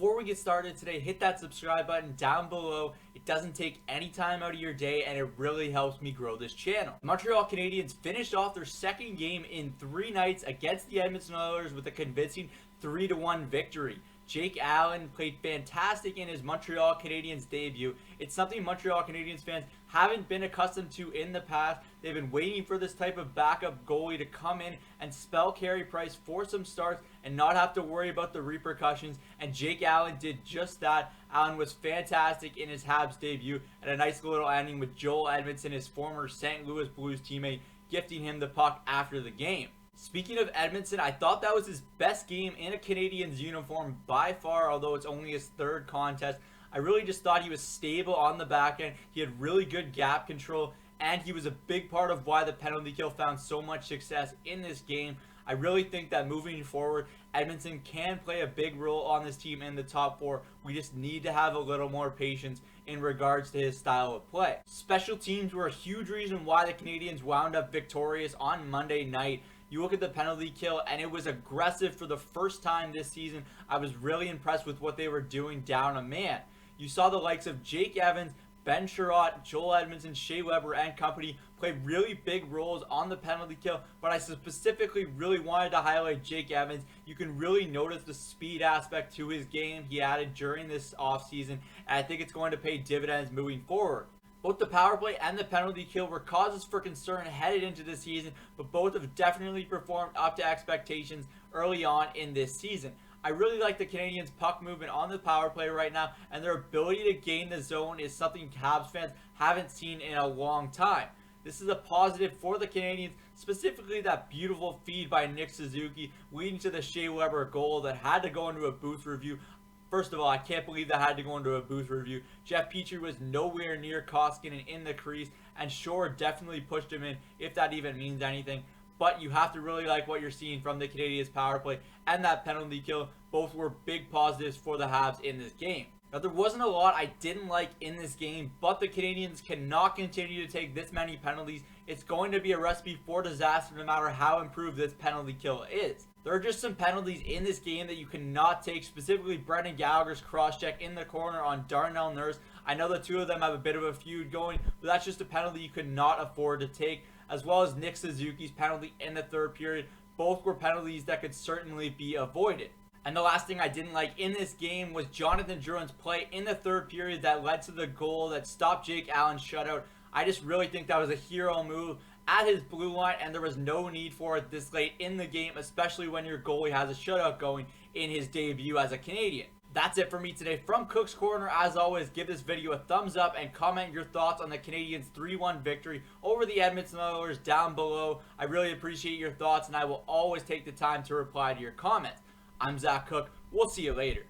Before we get started today, hit that subscribe button down below. It doesn't take any time out of your day and it really helps me grow this channel. The Montreal Canadiens finished off their second game in 3 nights against the Edmonton Oilers with a convincing 3-1 victory. Jake Allen played fantastic in his Montreal Canadiens debut. It's something Montreal Canadiens fans haven't been accustomed to in the past. They've been waiting for this type of backup goalie to come in and spell Carey Price for some starts and not have to worry about the repercussions. And Jake Allen did just that. Allen was fantastic in his Habs debut and a nice little ending with Joel Edmondson, his former St. Louis Blues teammate, gifting him the puck after the game. Speaking of Edmondson, I thought that was his best game in a Canadiens uniform by far, although it's only his third contest. I really just thought he was stable on the back end. He had really good gap control, and he was a big part of why the penalty kill found so much success in this game. I really think that moving forward, Edmonton can play a big role on this team in the top 4. We just need to have a little more patience in regards to his style of play. Special teams were a huge reason why the Canadiens wound up victorious on Monday night. You look at the penalty kill, and it was aggressive for the first time this season. I was really impressed with what they were doing down a man. You saw the likes of Jake Evans, Ben Sherratt, Joel Edmondson, Shea Weber, and company play really big roles on the penalty kill, but I specifically really wanted to highlight Jake Evans. You can really notice the speed aspect to his game he added during this offseason, and I think it's going to pay dividends moving forward. Both the power play and the penalty kill were causes for concern headed into the season, but both have definitely performed up to expectations early on in this season. I really like the Canadiens' puck movement on the power play right now, and their ability to gain the zone is something Habs fans haven't seen in a long time. This is a positive for the Canadiens, specifically that beautiful feed by Nick Suzuki leading to the Shea Weber goal that had to go into a booth review. First of all, I can't believe that had to go into a booth review. Jeff Petrie was nowhere near Koskinen in the crease, and Shore definitely pushed him in, if that even means anything. But you have to really like what you're seeing from the Canadiens' power play and that penalty kill. Both were big positives for the Habs in this game. Now, there wasn't a lot I didn't like in this game, but the Canadiens cannot continue to take this many penalties. It's going to be a recipe for disaster no matter how improved this penalty kill is. There are just some penalties in this game that you cannot take, specifically Brendan Gallagher's cross-check in the corner on Darnell Nurse. I know the two of them have a bit of a feud going, but that's just a penalty you could not afford to take, as well as Nick Suzuki's penalty in the third period. Both were penalties that could certainly be avoided. And the last thing I didn't like in this game was Jonathan Drouin's play in the third period that led to the goal that stopped Jake Allen's shutout. I just really think that was a hero move at his blue line, and there was no need for it this late in the game, especially when your goalie has a shutout going in his debut as a Canadian. That's it for me today from Cook's Corner. As always, give this video a thumbs up and comment your thoughts on the Canadiens' 3-1 victory over the Edmonton Oilers down below. I really appreciate your thoughts, and I will always take the time to reply to your comments. I'm Zach Cook. We'll see you later.